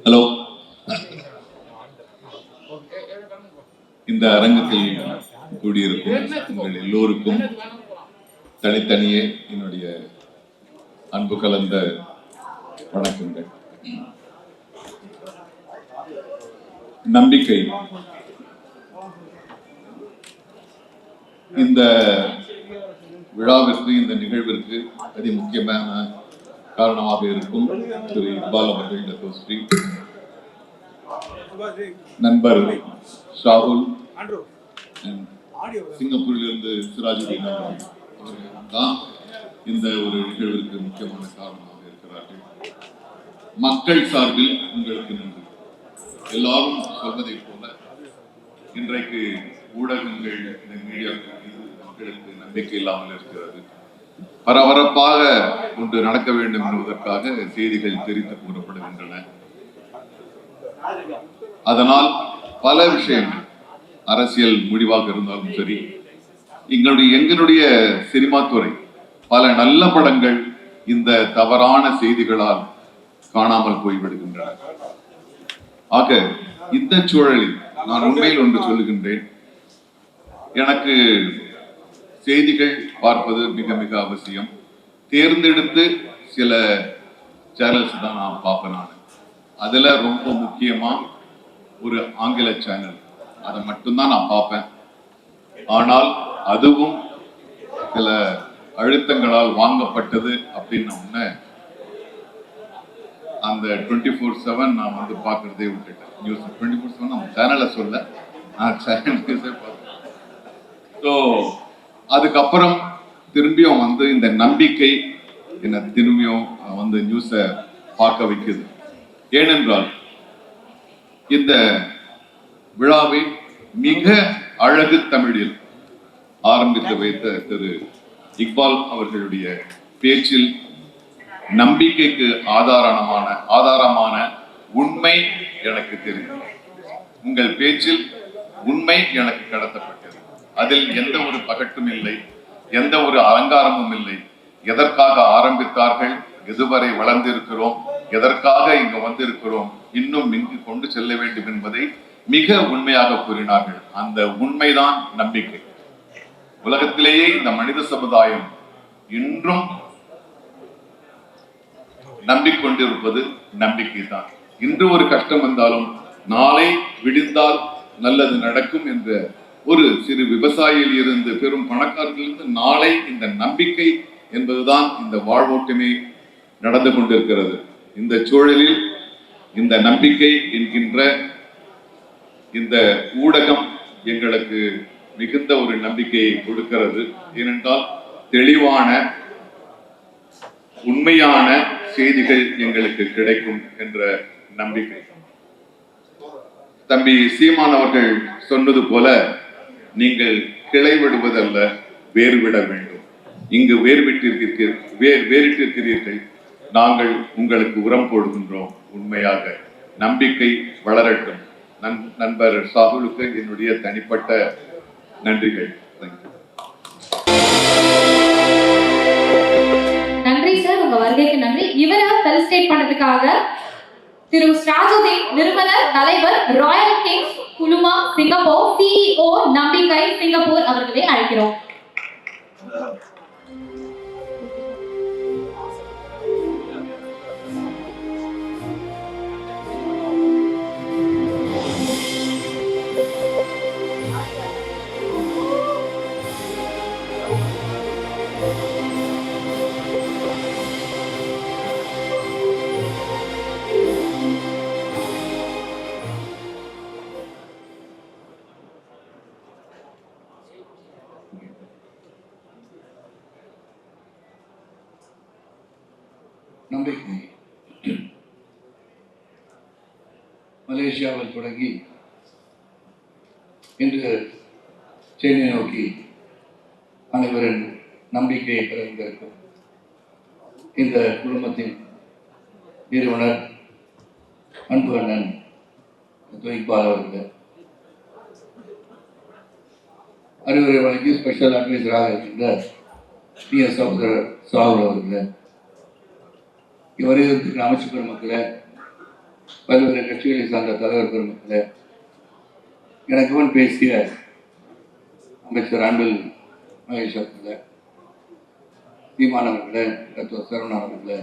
Hello, இந்த அரங்கத்தில் கூடியிருக்கும் உங்கள் எல்லோருக்கும் தனித்தனியே என்னுடைய அன்பு கலந்த வணக்கங்கள். நம்பிக்கை இந்த விழாவிற்கு, இந்த நிகழ்விற்கு அதி முக்கியமான காரணமாக இருக்கும் திரு இக்பால் அவர்கள், டத்தோஸ்ரீ நண்பர் ஷாகுல், சிங்கப்பூரிலிருந்து சிராஜுதீன் அவர்கள் தான் இந்த ஒரு நிகழ்விற்கு முக்கியமான காரணமாக இருக்கிறார்கள். மக்கள் சார்பில் உங்களுக்கு நன்றி. எல்லாரும் சொல்வதை போல இன்றைக்கு ஊடகங்கள், இந்த மீடியாக்கள் மக்களுக்கு நம்பிக்கை இல்லாமல் இருக்கிறது. பரபரப்பாக ஒன்று நடக்க வேண்டும் என்பதற்காக செய்திகள் தெரிந்து கூறப்படுகின்றன. அதனால் பல விஷயங்கள், அரசியல் முடிவாக இருந்தாலும் சரி, எங்களுடைய சினிமா துறை பல நல்ல படங்கள் இந்த தவறான செய்திகளால் காணாமல் போய்விடுகின்றன. ஆக இந்த சூழலில் நான் உண்மையில் ஒன்று சொல்லுகின்றேன். எனக்கு செய்திகள் பார்ப்பது மிக மிக அவசியம். தேர்ந்தெடுத்து சில சேனல்ஸ் தான் நான் பார்ப்பேன். நான் அதுல ரொம்ப முக்கியமா ஒரு ஆங்கில சேனல், அதை மட்டும்தான் நான் பார்ப்பேன். ஆனால் அதுவும் சில அழுத்தங்களால் வாங்கப்பட்டது அப்படின்னு உடனே அந்த 24/7 நான் வந்து பார்க்கறதே விட்டுட்டேன். நியூஸ் 24/7 அந்த சேனலை சொல்ல, நான் சேனல் நியூஸே பார்த்தேன். ஸோ அதுக்கப்புறம் திரும்பியும் வந்து இந்த நம்பிக்கை என்னை திரும்பியும் வந்து நியூஸை பார்க்க வைக்குது. ஏனென்றால் இந்த விழாவை மிக அழகு தமிழில் ஆரம்பித்து வைத்த திரு இக்பால் அவர்களுடைய பேச்சில் நம்பிக்கைக்கு ஆதாரமான உண்மை எனக்கு தெரியும். உங்கள் பேச்சில் உண்மை எனக்கு கடத்தப்பட்டது. அதில் எந்த ஒரு பகட்டும் இல்லை, எந்த ஒரு அலங்காரமும் இல்லை. எதற்காக ஆரம்பித்தார்கள், எதுவரை வளர்ந்திருக்கிறோம், எதற்காக இங்கு வந்திருக்கிறோம், இன்னும் இங்கு கொண்டு செல்ல வேண்டும் என்பதை மிக உண்மையாக கூறினார்கள். அந்த உண்மைதான் நம்பிக்கை. உலகத்திலேயே இந்த மனித சமுதாயம் இன்றும் நம்பிக்கொண்டிருப்பது நம்பிக்கை தான். இன்று ஒரு கஷ்டம் வந்தாலும் நாளை விடிந்தால் நல்லது நடக்கும் என்ற ஒரு சிறு விவசாயியில் இருந்து பெரும் பணக்காரர்களிருந்து நாளை இந்த நம்பிக்கை என்பதுதான் இந்த வாழ்வோட்டமே நடந்து கொண்டிருக்கிறது. இந்த சூழலில் இந்த நம்பிக்கை என்கின்ற இந்த ஊடகம் எங்களுக்கு மிகுந்த ஒரு நம்பிக்கையை கொடுக்கிறது. ஏனென்றால் தெளிவான உண்மையான செய்திகள் எங்களுக்கு கிடைக்கும் என்ற நம்பிக்கை. தம்பி சீமான் அவர்கள் சொன்னது போல, நீங்கள் கிளை விடுவதல்ல, வேர் விட வேண்டும். இங்கு வேறிட்டிருக்கிறீர்கள், நாங்கள் உங்களுக்கு உரம் போடுகின்றோம். உண்மையாக நம்பிக்கை வளரட்டும். நண்பர் சாகுலுக்கு என்னுடைய தனிப்பட்ட நன்றிகள். நன்றி சார், உங்க வருகைக்கு நன்றி. இவரை ஃபெலிசிட்டேட் பண்ணதுக்காக திரு சிராஜுதீன், நிறுவனர் தலைவர், ராயல் கிங்ஸ் குழுமா சிங்கப்பூர், CEO நம்பிக்கை சிங்கப்பூர் அவர்களை அழைக்கிறோம். நம்பிக்கை மலேசியாவில் தொடங்கி இன்று சென்னை நோக்கி அனைவரின் நம்பிக்கையை பிறந்திருக்கும் இந்த குடும்பத்தின் நிறுவனர் அன்பு அண்ணன் இக்பால் அவர்கள் அறிவுரை வழங்கி ஸ்பெஷல் அட்வைசராக இருக்கின்ற PS சகோதரர் சாகுல் அவர்கள், வருகிறதுக்கு அமைச்சு பெருமக்களை, பல்வேறு கட்சிகளை சார்ந்த தலைவர் பெருமக்களே, எனக்கு முன் பேசிய அமைச்சர் அன்பில் மகேஷ் அவர்களே, சீமான் அவர்களே, டாக்டர் சரவணன் அவர்களே,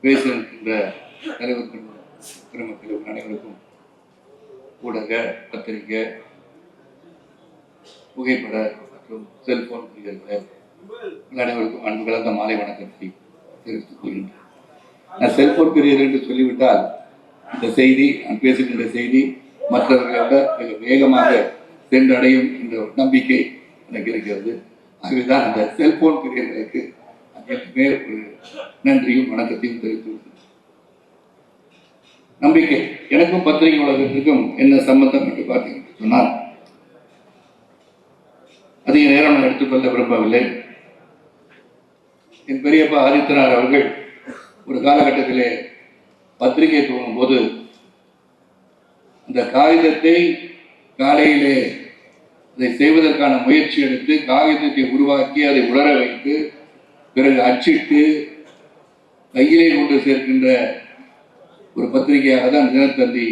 பேச இருக்கின்ற தலைவர் பெருமக்கள் அனைவருக்கும் ஊடக, பத்திரிகை, புகைப்பட மற்றும் செல்போன் பிரியர்களே அனைவருக்கும் அன்பு கலந்த மாலை வணக்கத்தை தெரிவித்துக் கொள்கின்றேன். நான் செல்போன் பிரியர் என்று சொல்லிவிட்டால் இந்த செய்தி, நான் பேசுகின்ற செய்தி மற்றவர்களை விட மிக வேகமாக சென்றடையும் என்ற நம்பிக்கை எனக்கு இருக்கிறது. ஆகவேதான் அந்த செல்போன் பிரியர்களுக்கு எப்பவுமே ஒரு நன்றியும் வணக்கத்தையும் தெரிவித்து நம்பிக்கை. எனக்கும் பத்திரிகை உலகத்திற்கும் என்ன சம்பந்தம் என்று பார்த்தீங்கன்னு சொன்னால், அதிக நேரம் நான் எடுத்துக்கொள்ள விரும்பவில்லை. என் பெரியப்பா ஆதித்தனார் அவர்கள் ஒரு காலகட்டத்திலே பத்திரிகை துவங்கும் போது அந்த காகிதத்தை காலையிலே அதை செய்வதற்கான முயற்சி எடுத்து காகிதத்தை உருவாக்கி அதை உலர வைத்து பிறகு அச்சிட்டு கையிலே கொண்டு சேர்க்கின்ற ஒரு பத்திரிகையாக தான் தினத்தந்தி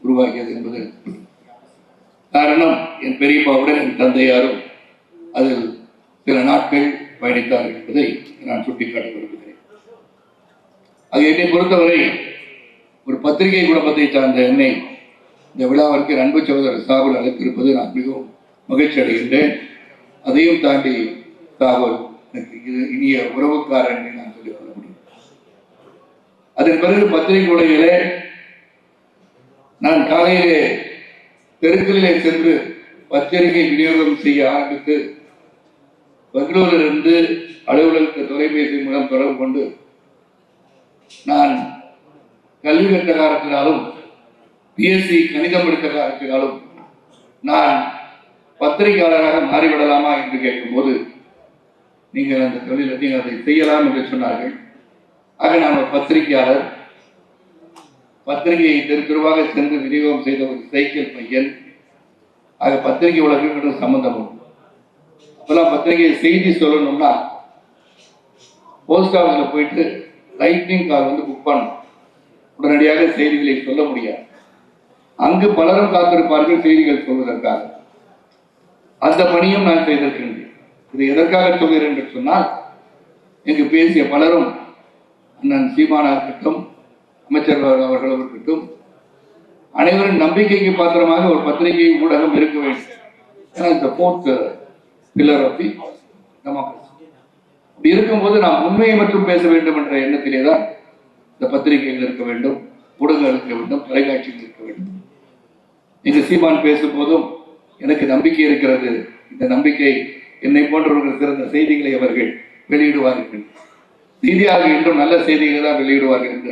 உருவாக்கியது என்பது காரணம். என் பெரியப்பாவுடன் என் தந்தையாரும் அதில் சில நாட்கள் பயணித்தார்கள் என்பதை நான் சுட்டிக்காட்ட விரும்புகிறேன். அது என்னை பொறுத்தவரை ஒரு பத்திரிகை குடும்பத்தை சார்ந்த என்னை இந்த விழாவிற்கு அன்பு சகோதரர் சாகுல் அழைத்திருப்பது நான் மிகவும் மகிழ்ச்சி அடைகின்றேன். அதையும் தாண்டி சாகுல் எனக்கு இனிய உறவுக்காரர் என்று நான் சொல்லிக் கொள்ள முடியும். அதன் பிறகு பத்திரிகை உலகிலே நான் காலையிலே தெருக்களிலே சென்று பத்திரிகை விநியோகம் செய்ய ஆரம்பித்து பெங்களூரிலிருந்து அலுவலகத்தை தொலைபேசி மூலம் தொடர்பு கொண்டு நான் கல்வி கற்ற காலத்தினாலும் பிஎஸ்சி கணிதம் படித்த காலத்தினாலும் நான் பத்திரிகையாளராக மாறிவிடலாமா என்று கேட்கும்போது நீங்கள் அந்த தொழிலை நீங்கள் அதை செய்யலாம் என்று சொன்னார்கள். ஆக நான் ஒரு பத்திரிகையாளர், பத்திரிகையை தெரு தெருவாக சென்று விநியோகம் செய்த ஒரு சைக்கிள் பையன். ஆக பத்திரிகை உலகம் சம்பந்தம் உண்டு. அப்பெல்லாம் பத்திரிகை செய்தி சொல்லணும்னா போஸ்ட் ஆஃபீஸில் போயிட்டு லைட்னிங் கார் வந்து புக் பண்ணணும். உடனடியாக செய்திகளை சொல்ல முடியாது. அங்கு பலரும் காத்திருப்பார்கள் செய்திகள் சொல்வதற்காக. அந்த பணியும் நான் செய்திருக்கின்றேன். இதை எதற்காக சொல்கிறேன் என்று சொன்னால், இங்கு பேசிய பலரும் அண்ணன் சீமானா இருக்கட்டும், அமைச்சர் அவர்கள் இருக்கட்டும், அனைவரும் நம்பிக்கைக்கு பாத்திரமாக ஒரு பத்திரிகை ஊடகம் இருக்க வேண்டும். ஏன்னா இந்த fourth pillar of the democracy. இப்படி இருக்கும்போது நாம் உண்மையை மட்டும் பேச வேண்டும் என்ற எண்ணத்திலே தான் இந்த பத்திரிகைகள் இருக்க வேண்டும், ஊடகங்கள் இருக்க வேண்டும், தொலைக்காட்சிகள் இருக்க வேண்டும். இங்கு சீமான் பேசும் போதும் எனக்கு நம்பிக்கை இருக்கிறது. இந்த நம்பிக்கை என்னை போன்றவர்கள் சிறந்த செய்திகளை அவர்கள் வெளியிடுவார்கள். செய்தியாக இன்றும் நல்ல செய்திகளை தான் வெளியிடுவார்கள் என்ற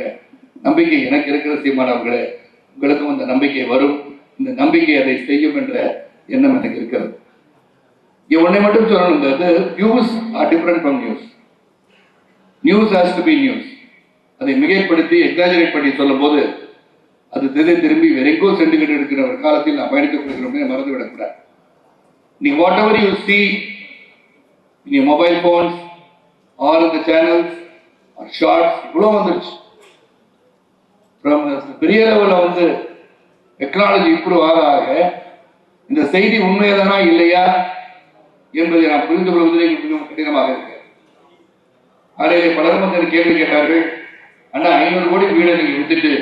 நம்பிக்கை எனக்கு இருக்கிற சீமான் அவர்களே, உங்களுக்கும் அந்த நம்பிக்கை வரும். இந்த நம்பிக்கை அதை செய்யும் என்ற எண்ணம் எனக்கு இருக்கிறது. ஒன்றை மட்டும் சொல்லணுங்கிறது, news are different from news. News has to be news. அதை மிகைப்படுத்தி எக்ஸாஜரேட் பண்ணி சொல்லும் போது அது திசை திரும்பி வேற எங்கோ சென்றுகிட்டு இருக்கிற ஒரு காலத்தில் நான் பயணித்துக் கொள்கிறோம், மறந்துவிடக்கூடாது. நீ what ever you see in your mobile phones or in the channels or shorts, இவ்வளோ வந்துருச்சு. பெரிய லெவலில் வந்து டெக்னாலஜி இம்ப்ரூவ் ஆக இந்த செய்தி உண்மையதானா இல்லையா என்பதை நான் புரிந்து கொள்வதிலே மிகவும் கடினமாக இருக்கு. அதிலே பலரும் வந்து கேள்வி கேட்டார்கள், அண்ணா 500 கோடி வீடை நீங்கள் வித்துட்டு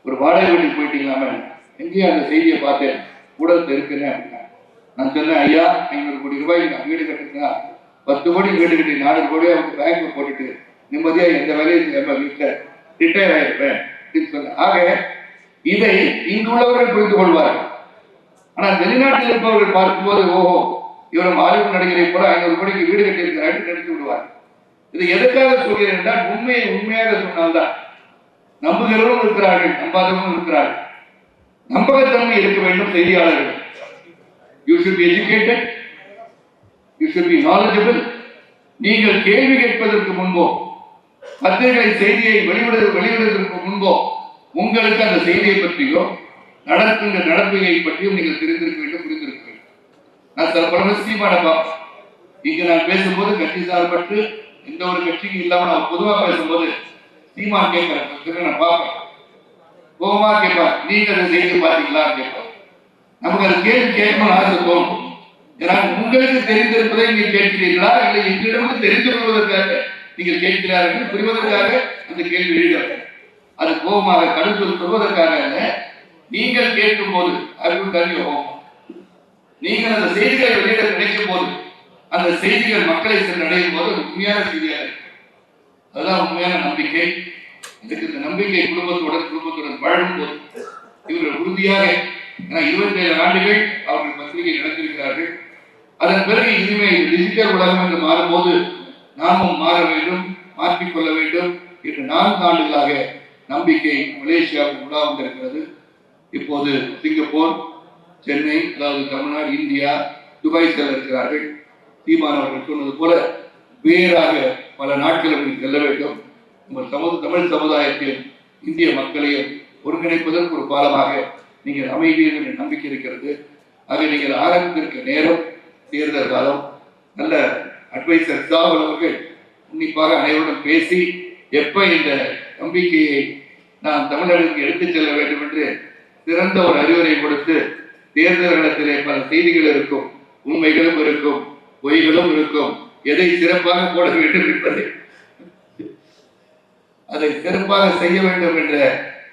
ஒரு வாடகை வீட்டுக்கு போயிட்டீங்களாமே, எங்கேயும் அந்த செய்தியை பார்த்தேன், ஊடகத்தில் இருக்குன்னு அப்படின்னா. நான் சொன்னேன், ஐயா 500 கோடி ரூபாய்க்கு நான் வீடு கட்டுறேன்னா 10 கோடி வீடு கட்டி 4 கோடியை அவங்க பேங்க்ல போட்டுட்டு நிம்மதியாக எந்த வேலையும் நம்ம வீட்டில் ரிட்டையர் ஆயிருப்பேன் அப்படின்னு சொன்னேன். ஆக இதை இங்குள்ளவர்கள் புரிந்து கொள்வார்கள். ஆனால் வெளிநாட்டில் இருப்பவர்கள் பார்க்கும்போது, ஓஹோ இவரும் ஹாலிவுட் நடிகரை போல 500 கோடிக்கு வீடு கட்டி இருக்கிறார்கள் நினைத்து விடுவார். இது எதற்காக சொல்கிறேன் என்றால், உண்மையை உண்மையாக சொன்னால்தான் நம்புகிறவரும் இருக்கிறார்கள், நம்பாதவரும் இருக்கிறார்கள். நம்பகத்தன்மை இருக்க வேண்டும் செய்தியாளர்கள். You should be educated, you should be knowledgeable. நீங்கள் கேள்வி கேட்பதற்கு முன்போ, பத்திரிகை செய்தியை வெளியிடுவதற்கு முன்போ உங்களுக்கு அந்த செய்தியை பற்றியோ நடக்கின்ற நடவடிக்கையை பற்றியும் நீங்கள் தெரிந்திருக்க வேண்டும், புரிந்திருக்க வேண்டும். நான் சில பல சீமானப்பா இங்கு நான் பேசும்போது கட்சி சார்பற்று எந்த ஒரு கட்சியும் இல்லாமல் நான் பொதுவாக பேசும்போது சீமான் கேட்கிறேன் நான் பார்ப்பேன். கோபமா கேட்பார், நீங்க அதை செய்து பார்த்தீங்களா கேட்பார். நமக்கு அது கேள்வி கேட்கணும்னு ஆசை தோணும். ஏன்னா உங்களுக்கு தெரிந்திருப்பதை நீங்கள் கேட்கிறீர்களா இல்லை எங்களிடம் தெரிந்து கொள்வதற்காக நீங்கள் கேட்கிறார்கள் புரிவதற்காக அந்த கேள்வி எழுதுகிறார். அது கோபமாக கடுத்து சொல்வதற்காக அல்ல. நீங்கள் கேட்கும் போது அறிவு கோபம், நீங்கள் அந்த செய்திகளை வெளியிட நினைக்கும் போது அந்த செய்திகள் மக்களை சென்றடையும் போது அது உண்மையான செய்தியாக இருக்கு. அதுதான் உண்மையான நம்பிக்கை. இதுக்கு இந்த நம்பிக்கை குடும்பத்துடன் வாழும் போது இவர்கள் உறுதியாக 27 ஆண்டுகள் அவர்கள் பத்திரிகை நடத்திருக்கிறார்கள். அதன் பிறகு இனிமேல் டிஜிட்டல் உலகம் என்று மாறும்போது நாமும் மாற வேண்டும், மாற்றிக்கொள்ள வேண்டும் என்று 4 ஆண்டுகளாக நம்பிக்கை மலேசியாவில் உலா வந்திருக்கிறது. இப்போது சிங்கப்பூர், சென்னை, அதாவது தமிழ்நாடு, இந்தியா, துபாய் செல்ல இருக்கிறார்கள். சீமான் அவர்கள் சொன்னது போல வேறாக பல நாட்களுக்கு செல்ல வேண்டும். நம்ம தமிழ் சமுதாயத்தில் இந்திய மக்களையும் ஒருங்கிணைப்பதற்கு ஒரு பாலமாக நீங்கள் அமைவீர்கள் என்ற நம்பிக்கை இருக்கிறது. ஆக நீங்கள் ஆரம்பித்திருக்க நேரம் தேர்தல் காலம். நல்ல அட்வைசர் சாவல் அவர்கள் உன்னிப்பாக அனைவருடன் பேசி எப்ப இந்த நம்பிக்கையை நாம் தமிழர்களுக்கு எடுத்துச் செல்ல வேண்டும் என்று சிறந்த ஒரு அறிவுரை கொடுத்து, தேர்தல் களத்திலே பல செய்திகள் இருக்கும், உண்மைகளும் இருக்கும், பொய்களும் இருக்கும், எதை சிறப்பாக போட வேண்டும் என்பதை அதை சிறப்பாக செய்ய வேண்டும் என்ற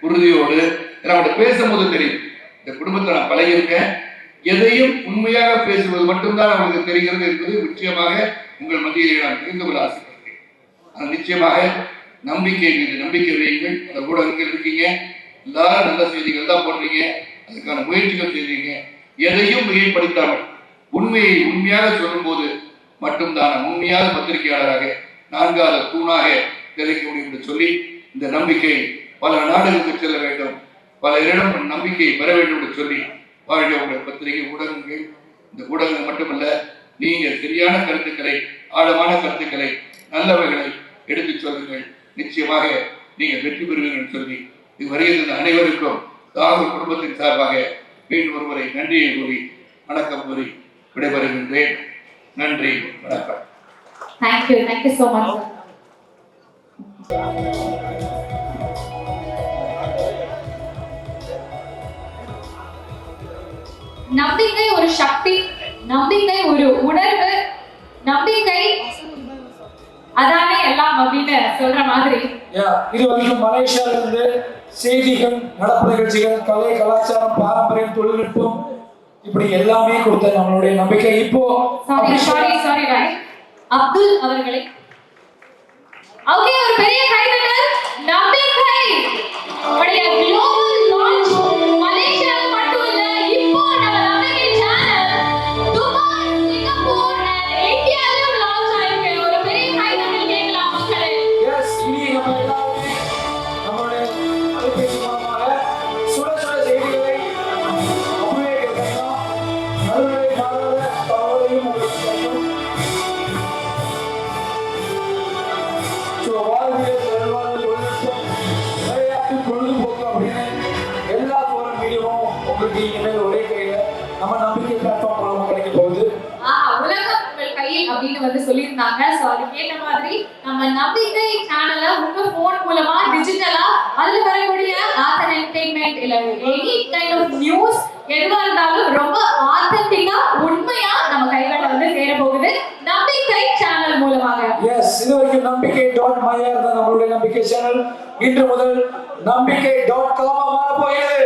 உறுதியோடு நம்மகிட்ட பேசும்போது தெரியும். இந்த குடும்பத்தை நான் பழகியிருக்கேன், எதையும் உண்மையாக பேசுவது மட்டும்தான் அவங்களுக்கு தெரிகிறது என்பது நிச்சயமாக உங்கள் மத்தியில் நான் தெரிந்து கொள்ள ஆசைப்படுகிறேன். அது நிச்சயமாக நம்பிக்கை மீது நம்பிக்கை வையுங்கள். அந்த ஊடகங்கள் இருக்கீங்க, எல்லாரும் நல்ல செய்திகள் தான் போடுறீங்க, அதுக்கான முயற்சிகள் செய்றீங்க. எதையும் மிகைப்படுத்தாமல் உண்மையை உண்மையாக சொல்லும் போது மட்டும்தான் உண்மையான பத்திரிகையாளராக 4வது தூணாக நிலைக்க முடியும் என்று சொல்லி, இந்த நம்பிக்கை பல நாடுகளுக்கு செல்ல வேண்டும், பல இடம் நம்பிக்கை பெற வேண்டும் என்று சொல்லி வாழ்க உங்கள் பத்திரிகை ஊடகங்கள். இந்த ஊடகங்கள் மட்டுமல்ல, நீங்கள் சரியான கருத்துக்களை, ஆழமான கருத்துக்களை, நல்லவைகளை எடுத்துச் சொல்லுங்கள். நிச்சயமாக நீங்கள் வெற்றி பெறுவீர்கள் என்று சொல்லி இதுவரையில் அனைவருக்கும் தாகூர் குடும்பத்தின் சார்பாக மீண்டும் ஒருவரை நன்றியை கூறி வணக்கம் கூறி விடைபெறுகின்றேன். நன்றி, வணக்கம். Thank you so much. நம்பிக்கை ஒரு சக்தி, நம்பிக்கை ஒரு உணர்வு, நம்பிக்கை அதானே எல்லாம் அப்படின்னு சொல்ற மாதிரி. இது வரைக்கும் மலேசியால இருந்து செய்திகள், நடப்பு நிகழ்ச்சிகள், கலை, கலாச்சாரம், பாரம்பரியம், தொழில்நுட்பம், இப்படி எல்லாமே கொடுத்த நம்மளுடைய நம்பிக்கை. இப்போ சாரி அப்துல் அவர்களை ஓகே, ஒரு பெரிய கைதட்டல். நம்பிக்கை உடைய குளோபல் லான்ச் மலேசியால மட்டும் இல்ல, இப்போ நம்ம நம்பிக்கை சேனல் துபாய், சிங்கப்பூர் and இந்தியாவிலும் லான்ச் ஆயிருக்கு. ஒரு பெரிய கைதட்டல் கேட்கலாம் மக்களே. எஸ், இனி நம்ம எல்லாருமே நம்மளுடைய அலைபேசி மூலமாக சுட சுட செய்திகளை அப்படியே கேட்கலாம். நடுநிலை மாறாத தகவலையும் உங்களுக்கு தரும். வாழ்வியல், செல்வாக்கு, தொழில்நுட்பம், விளையாட்டு, பொழுதுபோக்கு அப்படின்னு எல்லா போரும் மீடியமும் உங்களுக்கு இனிமேல் ஒரே கையில நம்ம நம்பிக்கை பிளாட்ஃபார்ம் மூலமா கிடைக்க போகுது. உலகம் உங்கள் கையில் அப்படின்னு சொல்லியிருந்தாங்க. ஸோ அதுக்கேற்ற மாதிரி நம்ம நம்பிக்கை சேனலை உங்க போன் மூலமா டிஜிட்டலா அதுல வரக்கூடிய ஆத்தன் என்டர்டெயின்மெண்ட் இல்ல எனி கைண்ட் ஆஃப் நியூஸ் எதுவா இருந்தாலும் ரொம்ப ஆத்தென்டிக்கா உண்மையா நம்ம கைகளில் சேர போகுது நம்பிக்கை சேனல் மூலமாக. எஸ், இது வரைக்கும் நம்பிக்கை.my தான் நம்மளுடைய நம்பிக்கை சேனல். இன்று முதல் நம்பிக்கை.com மாற போகிறது.